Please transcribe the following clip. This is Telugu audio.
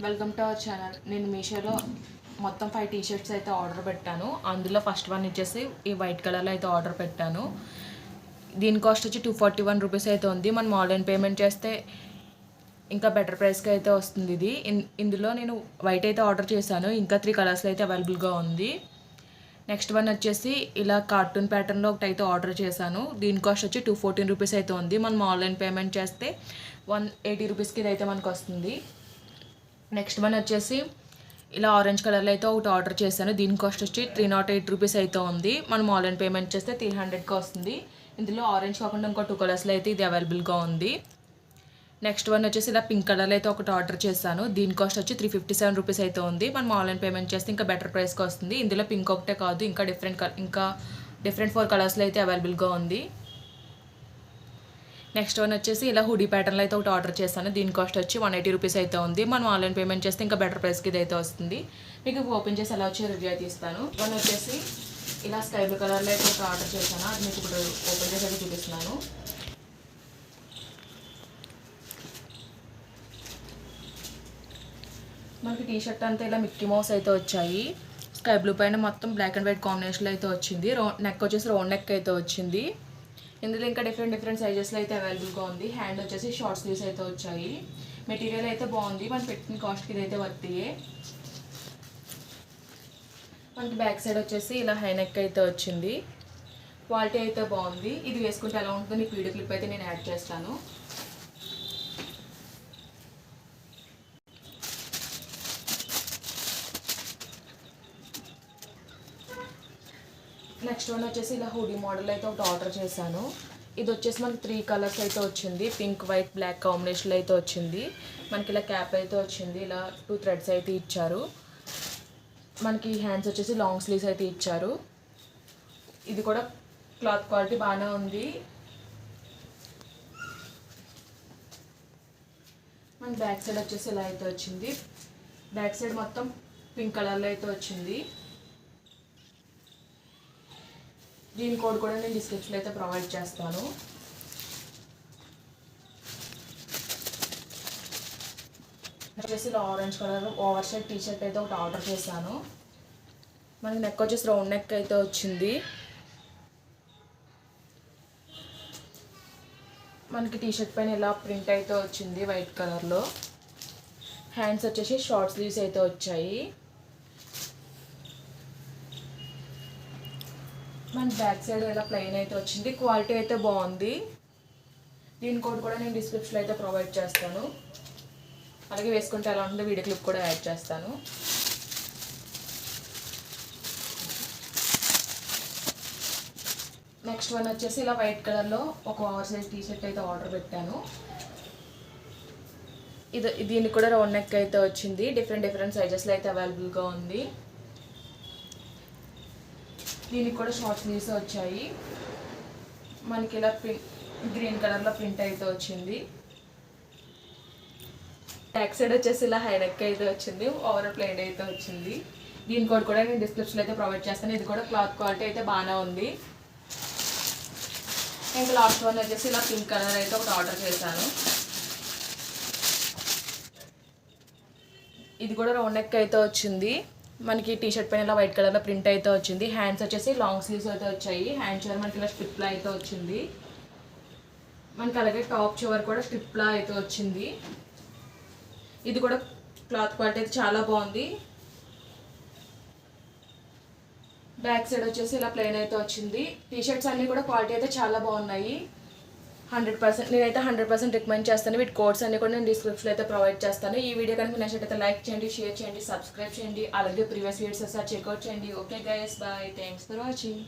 Welcome to our channel. నేను మీషోలో మొత్తం 5 టీ-షర్ట్స్ అయితే ఆర్డర్ పెట్టాను. అందులో ఫస్ట్ వన్ వచ్చేసి ఈ వైట్ కలర్లో అయితే ఆర్డర్ పెట్టాను. దీని కాస్ట్ వచ్చి 241 రూపీస్ అయితే ఉంది. మనం ఆన్లైన్ పేమెంట్ చేస్తే ఇంకా బెటర్ ప్రైస్కి అయితే వస్తుంది. ఇది ఇందులో నేను వైట్ అయితే ఆర్డర్ చేశాను. ఇంకా 3 కలర్స్లో అయితే అవైలబుల్గా ఉంది. నెక్స్ట్ వన్ వచ్చేసి ఇలా కార్టూన్ ప్యాటర్న్లో ఒకటి అయితే ఆర్డర్ చేశాను. దీని కాస్ట్ వచ్చి 214 రూపీస్ అయితే ఉంది. మనం ఆన్లైన్ పేమెంట్ చేస్తే 180 రూపీస్కి ఇది అయితే మనకు వస్తుంది. నెక్స్ట్ వన్ వచ్చేసి ఇలా ఆరెంజ్ కలర్లో అయితే ఒకటి ఆర్డర్ చేశాను. దీని కాస్ట్ వచ్చి 308 రూపీస్ అయితే ఉంది. మనం ఆన్లైన్ పేమెంట్ చేస్తే 300కి వస్తుంది. ఇందులో ఆరెంజ్ కాకుండా ఇంకో 2 కలర్స్లో అయితే ఇది అవైలబుల్గా ఉంది. నెక్స్ట్ వన్ వచ్చేసి ఇలా పింక్ కలర్లో అయితే ఒకటి ఆర్డర్ చేశాను. దీని కాస్ట్ వచ్చి 357 రూపీస్ అయితే ఉంది. మనం ఆన్లైన్ పేమెంట్ చేస్తే ఇంకా బెటర్ ప్రైస్కి వస్తుంది. ఇందులో పింక్ ఒకటే కాదు, ఇంకా డిఫరెంట్ 4 కలర్స్లో అయితే అవైలబుల్గా ఉంది. నెక్స్ట్ వన్ వచ్చేసి ఇలా హుడీ ప్యాటర్న్లో అయితే ఒకటి ఆర్డర్ చేశాను. దీని కాస్ట్ వచ్చి 180 రూపీస్ అయితే ఉంది. మనం ఆన్లైన్ పేమెంట్ చేస్తే ఇంకా బెటర్ ప్రైస్కి ఇది అయితే వస్తుంది. మీకు ఓపెన్ చేసి ఎలా వచ్చి రివ్యూ అయితే ఇస్తాను. వన్ వచ్చేసి ఇలా స్కై బ్లూ కలర్లో అయితే ఒకటి ఆర్డర్ చేశాను. అది మీకు ఇప్పుడు ఓపెన్ చేసి అయితే చూపిస్తున్నాను. మనకి టీ-షర్ట్ అంతా ఇలా మిక్కీ మౌస్ అయితే వచ్చాయి. స్కై బ్లూ పైన మొత్తం బ్లాక్ అండ్ వైట్ కాంబినేషన్లో అయితే వచ్చింది. నెక్ వచ్చేసి రౌండ్ నెక్ అయితే వచ్చింది. ఇందులో ఇంకా డిఫరెంట్ సైజెస్లో అయితే అవైలబుల్గా ఉంది. హ్యాండ్ వచ్చేసి షార్ట్ స్లీవ్స్ అయితే వచ్చాయి. మెటీరియల్ అయితే బాగుంది. మనం పెట్టిన కాస్ట్కి ఇదైతే వర్తియే. మనకి బ్యాక్ సైడ్ వచ్చేసి ఇలా హై నెక్ అయితే వచ్చింది. క్వాలిటీ అయితే బాగుంది. ఇది వేసుకుంటే ఎలా ఉంటుందో మీకు వీడియో క్లిప్ అయితే నేను యాడ్ చేస్తాను. నెక్స్ట్ వన్ వచ్చేసి ఇలా హుడీ మోడల్ అయితే ఒకటి ఆర్డర్ చేశాను. ఇది వచ్చేసి మనకి 3 కలర్స్ అయితే వచ్చింది. పింక్, వైట్, బ్లాక్ కాంబినేషన్లో అయితే వచ్చింది. మనకి ఇలా క్యాప్ అయితే వచ్చింది. ఇలా 2 థ్రెడ్స్ అయితే ఇచ్చారు. మనకి హ్యాండ్స్ వచ్చేసి లాంగ్ స్లీవ్స్ అయితే ఇచ్చారు. ఇది కూడా క్లాత్ క్వాలిటీ బాగానే ఉంది. మన బ్యాక్ సైడ్ వచ్చేసి ఇలా అయితే వచ్చింది. బ్యాక్ సైడ్ మొత్తం పింక్ కలర్లో అయితే వచ్చింది. దీని కోడ్ కూడా నేను డిస్క్రిప్షన్లో అయితే ప్రొవైడ్ చేస్తాను. వచ్చేసి ఇలా orange colour over side t-shirt అయితే ఒకటి ఆర్డర్ చేశాను. మనకి నెక్ వచ్చేసి రౌండ్ నెక్ అయితే వచ్చింది. మనకి టీ-షర్ట్ పైన ఇలా ప్రింట్ అయితే వచ్చింది వైట్ కలర్లో. హ్యాండ్స్ వచ్చేసి షార్ట్ స్లీవ్స్ అయితే వచ్చాయి. మన బ్యాక్ సైడ్ ఇలా ప్లెయిన్ అయితే వచ్చింది. క్వాలిటీ అయితే బాగుంది. దీని కోడ్ కూడా నేను డిస్క్రిప్షన్లో అయితే ప్రొవైడ్ చేస్తాను. అలాగే వేసుకుంటే ఎలా ఉంటుందో వీడియో క్లిప్ కూడా యాడ్ చేస్తాను. నెక్స్ట్ వన్ వచ్చేసి ఇలా వైట్ కలర్లో ఒక ఓవర్ సైజ్ టీ-షర్ట్ అయితే ఆర్డర్ పెట్టాను. దీనికి కూడా రౌండ్ నెక్ అయితే వచ్చింది. డిఫరెంట్ సైజెస్లో అయితే అవైలబుల్గా ఉంది. దీనికి కూడా షార్ట్ స్లీవ్స్ వచ్చాయి. మనకి ఇలా గ్రీన్ కలర్లో ప్రింట్ అయితే వచ్చింది. బ్యాక్ సైడ్ వచ్చేసి ఇలా హై నెక్ అయితే వచ్చింది. ఓవర్ ప్లెయిన్ అయితే వచ్చింది. దీని కోడ్ కూడా నేను డిస్క్రిప్షన్లో అయితే ప్రొవైడ్ చేస్తాను. ఇది కూడా క్లాత్ క్వాలిటీ అయితే బాగానే ఉంది. ఇంకా లాస్ట్ వన్ వచ్చేసి ఇలా పింక్ కలర్ అయితే ఒకటి ఆర్డర్ చేశాను. ఇది కూడా రౌండ్ నెక్ అయితే వచ్చింది. మనకి టీ-షర్ట్ పైన ఇలా వైట్ కలర్లో ప్రింట్ అయితే వచ్చింది. హ్యాండ్స్ వచ్చేసి లాంగ్ స్లీవ్స్ అయితే వచ్చాయి. హ్యాండ్ చివరి మనకి ఇలా స్ట్రిప్లా అయితే వచ్చింది. మనకి అలాగే టాప్ చివరి కూడా స్ట్రిప్లా అయితే వచ్చింది. ఇది కూడా క్లాత్ క్వాలిటీ అయితే చాలా బాగుంది. బ్యాక్ సైడ్ వచ్చేసి ఇలా ప్లెయిన్ అయితే వచ్చింది. టీ-షర్ట్స్ అన్నీ కూడా క్వాలిటీ అయితే చాలా బాగున్నాయి. 100% నేనైతే 100% రికమెండ్ చేస్తాను. వీటి కోడ్స్ అన్ని కూడా నేను డిస్క్రిప్షన్లో అయితే ప్రొవైడ్ చేస్తాను. ఈ వీడియో కనుక నచ్చినట్లయితే లైక్ చేయండి, షేర్ చేయండి, సబ్స్క్రైబ్ చేయండి. అలాగే ప్రీవియస్ వీడియోస్ ఒకసారి చెక్అవుట్ చేయండి. Okay guys, bye, thanks for watching.